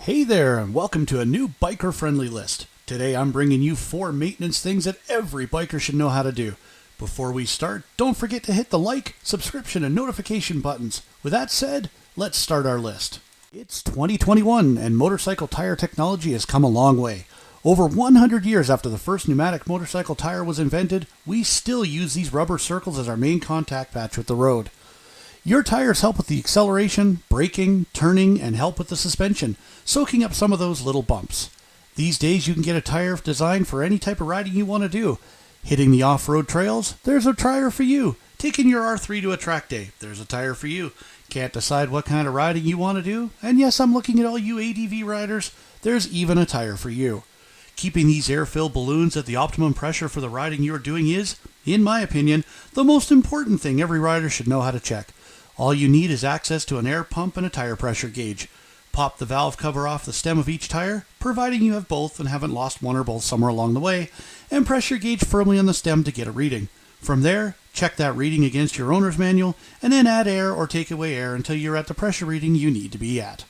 Hey there, and welcome to a new biker-friendly list. Today I'm bringing you 4 maintenance things that every biker should know how to do. Before we start, don't forget to hit the like, subscription, and notification buttons. With that said, let's start our list. It's 2021, and motorcycle tire technology has come a long way. Over 100 years after the first pneumatic motorcycle tire was invented, we still use these rubber circles as our main contact patch with the road. Your tires help with the acceleration, braking, turning, and help with the suspension, soaking up some of those little bumps. These days you can get a tire designed for any type of riding you want to do. Hitting the off-road trails? There's a tire for you. Taking your R3 to a track day? There's a tire for you. Can't decide what kind of riding you want to do? And yes, I'm looking at all you ADV riders. There's even a tire for you. Keeping these air-filled balloons at the optimum pressure for the riding you're doing is, in my opinion, the most important thing every rider should know how to check. All you need is access to an air pump and a tire pressure gauge. Pop the valve cover off the stem of each tire, providing you have both and haven't lost one or both somewhere along the way, and press your gauge firmly on the stem to get a reading. From there, check that reading against your owner's manual, and then add air or take away air until you're at the pressure reading you need to be at.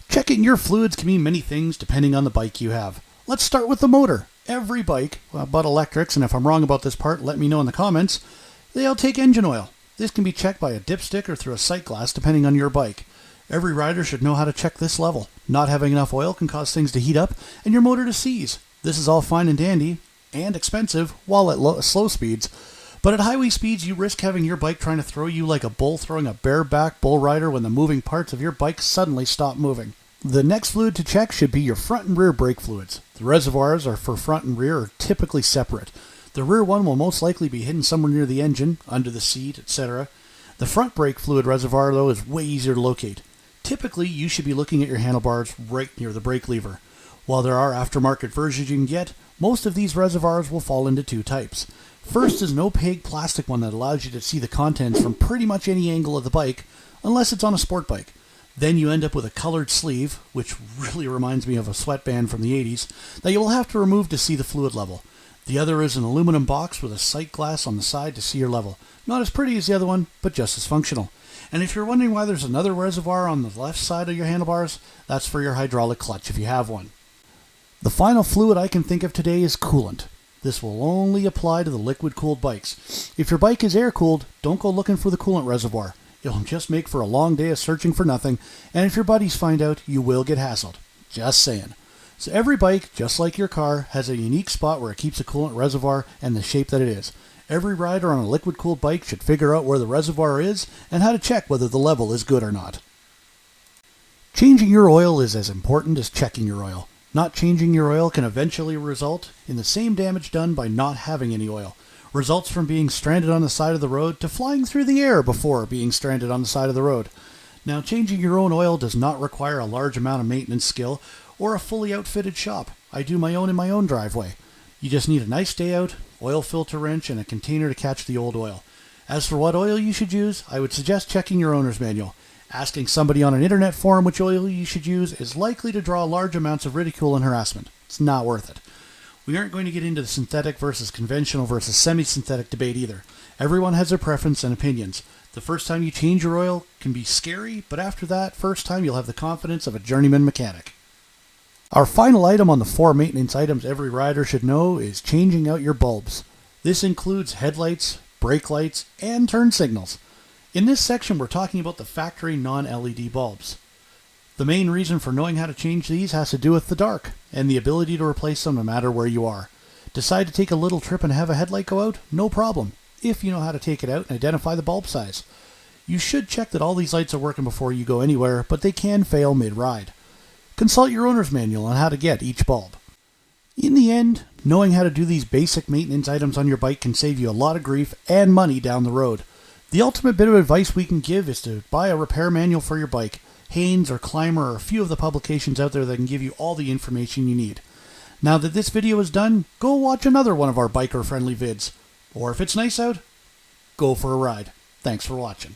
Checking your fluids can mean many things depending on the bike you have. Let's start with the motor. Every bike, but electrics, and if I'm wrong about this part, let me know in the comments, they'll take engine oil. This can be checked by a dipstick or through a sight glass depending on your bike. Every rider should know how to check this level. Not having enough oil can cause things to heat up and your motor to seize. This is all fine and dandy and expensive while at slow speeds. But at highway speeds, you risk having your bike trying to throw you like a bull throwing a bareback bull rider when the moving parts of your bike suddenly stop moving. The next fluid to check should be your front and rear brake fluids. The reservoirs are for front and rear are typically separate. The rear one will most likely be hidden somewhere near the engine, under the seat, etc. The front brake fluid reservoir, though, is way easier to locate. Typically, you should be looking at your handlebars right near the brake lever. While there are aftermarket versions you can get, most of these reservoirs will fall into 2 types. First is an opaque plastic one that allows you to see the contents from pretty much any angle of the bike, unless it's on a sport bike. Then you end up with a colored sleeve, which really reminds me of a sweatband from the 80s, that you will have to remove to see the fluid level. The other is an aluminum box with a sight glass on the side to see your level. Not as pretty as the other one, but just as functional. And if you're wondering why there's another reservoir on the left side of your handlebars, that's for your hydraulic clutch if you have one. The final fluid I can think of today is coolant. This will only apply to the liquid-cooled bikes. If your bike is air-cooled, don't go looking for the coolant reservoir. It'll just make for a long day of searching for nothing, and if your buddies find out, you will get hassled. Just saying. So every bike, just like your car, has a unique spot where it keeps a coolant reservoir and the shape that it is. Every rider on a liquid-cooled bike should figure out where the reservoir is and how to check whether the level is good or not. Changing your oil is as important as checking your oil. Not changing your oil can eventually result in the same damage done by not having any oil. Results from being stranded on the side of the road to flying through the air before being stranded on the side of the road. Now, changing your own oil does not require a large amount of maintenance skill or a fully outfitted shop. I do my own in my own driveway. You just need a nice day out, oil filter wrench, and a container to catch the old oil. As for what oil you should use, I would suggest checking your owner's manual. Asking somebody on an internet forum which oil you should use is likely to draw large amounts of ridicule and harassment. It's not worth it. We aren't going to get into the synthetic versus conventional versus semi-synthetic debate either. Everyone has their preference and opinions. The first time you change your oil can be scary, but after that first time you'll have the confidence of a journeyman mechanic. Our final item on the 4 maintenance items every rider should know is changing out your bulbs. This includes headlights, brake lights, and turn signals. In this section we're talking about the factory non-LED bulbs. The main reason for knowing how to change these has to do with the dark, and the ability to replace them no matter where you are. Decide to take a little trip and have a headlight go out? No problem, if you know how to take it out and identify the bulb size. You should check that all these lights are working before you go anywhere, but they can fail mid-ride. Consult your owner's manual on how to get each bulb. In the end, knowing how to do these basic maintenance items on your bike can save you a lot of grief and money down the road. The ultimate bit of advice we can give is to buy a repair manual for your bike. Haynes or Climber are a few of the publications out there that can give you all the information you need. Now that this video is done, go watch another one of our biker-friendly vids. Or if it's nice out, go for a ride. Thanks for watching.